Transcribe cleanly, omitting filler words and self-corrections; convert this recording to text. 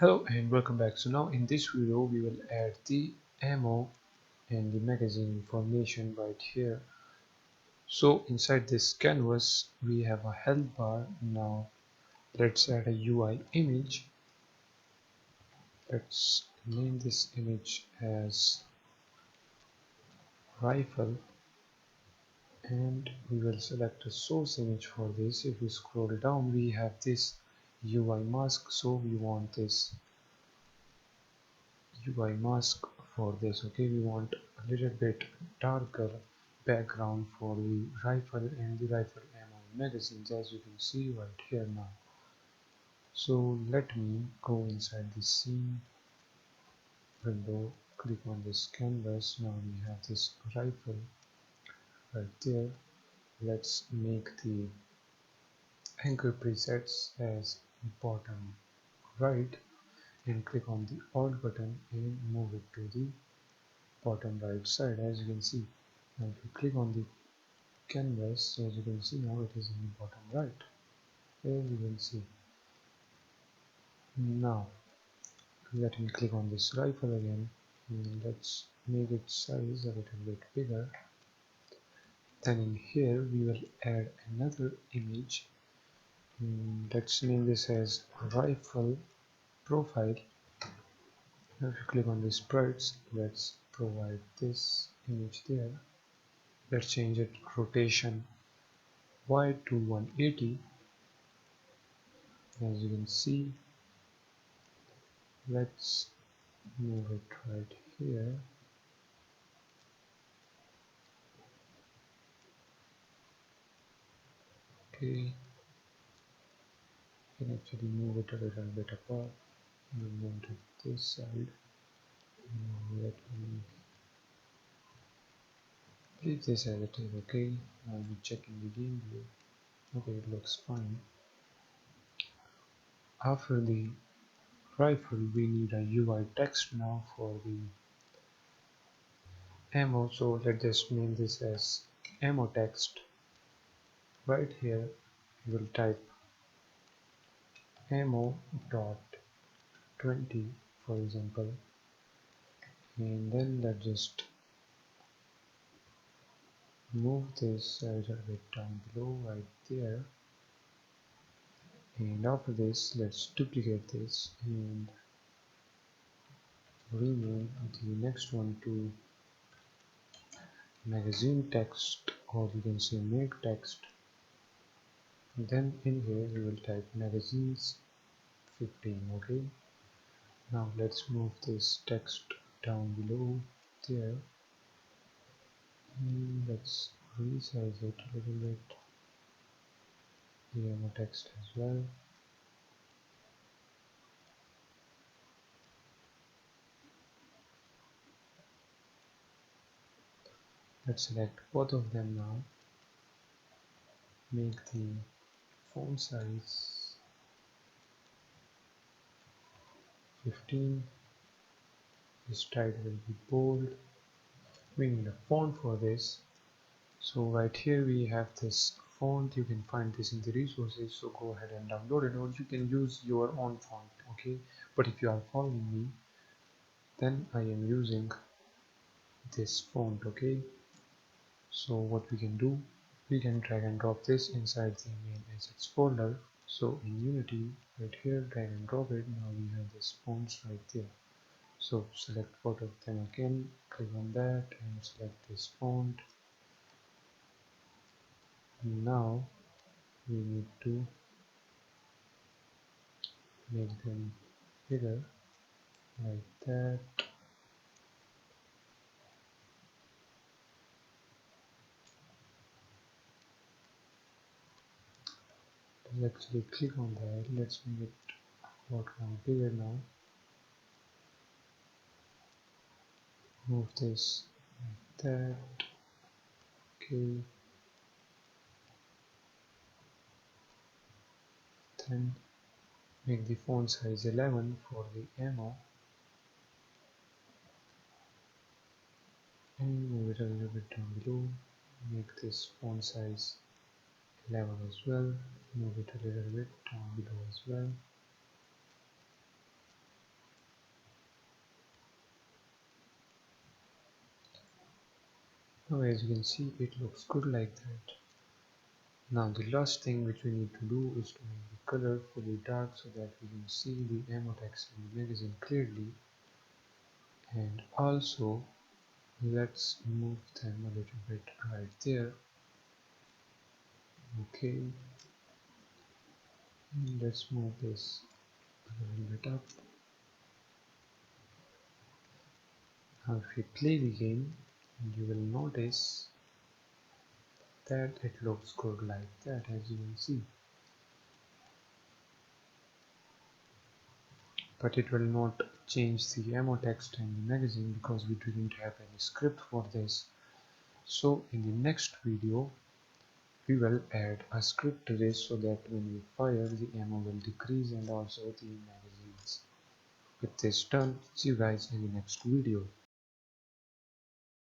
Hello and welcome back. So now in this video we will add the ammo and the magazine information right here. So inside this canvas we have a health bar. Now let's add a UI image. Let's name this image as rifle and we will select a source image for this. If we scroll down we have this UI mask, so we want this UI mask for this. Okay, we want a little bit darker background for the rifle and the rifle ammo magazines, as you can see right here now. So let me go inside the scene window, click on this canvas. Now we have this rifle right there. Let's make the anchor presets as bottom right and click on the alt button and move it to the bottom right side. As you can see, now if you click on the canvas, as you can see now it is in the bottom right, as you can see. Now let me click on this rifle again and let's make its size a little bit bigger. Then in here we will add another image. Let's name this as rifle profile. Now if you click on the sprites, let's provide this image there. Let's change it rotation Y to 180. As you can see, let's move it right here. Okay, you can actually move it a little bit apart and move to this side. Let me leave this as it is. Okay, I'll be checking the game view. Okay, it looks fine. After the rifle we need a UI text now for the ammo, so let's just name this as ammo text. Right here we will type ammo dot 20 for example, and then let's just move this a little bit down below right there, and after this let's duplicate this and rename the next one to magazine text, or you can say make text. Then in here we will type magazines 15. Okay, now let's move this text down below there and let's resize it a little bit, the ammo text as well. Let's select both of them now, make the font size 15, this title will be bold. We need a font for this, so right here we have this font. You can find this in the resources, so go ahead and download it, or you can use your own font. Okay, but if you are following me, then I am using this font. Okay, so what we can do, we can drag and drop this inside the main assets folder. So in Unity right here, drag and drop it. Now we have this fonts right there. So select both of them again, click on that and select this font. Now we need to make them bigger like that. Let's actually click on that. Let's make it a lot more bigger now. Move this like that. Okay. Then make the font size 11 for the ammo and move it a little bit down below. Make this font size 11 as well. Move it a little bit down below as well. Now as you can see, it looks good like that. Now the last thing which we need to do is to make the color fully dark so that we can see the ammo text in the magazine clearly, and also let's move them a little bit right there. Okay, let's move this a little bit up. Now if we play the game, you will notice that it looks good like that, as you can see, but it will not change the ammo text in the magazine because we didn't have any script for this. So in the next video we will add a script to this so that when we fire, the ammo will decrease and also the magazines. With this done, see you guys in the next video.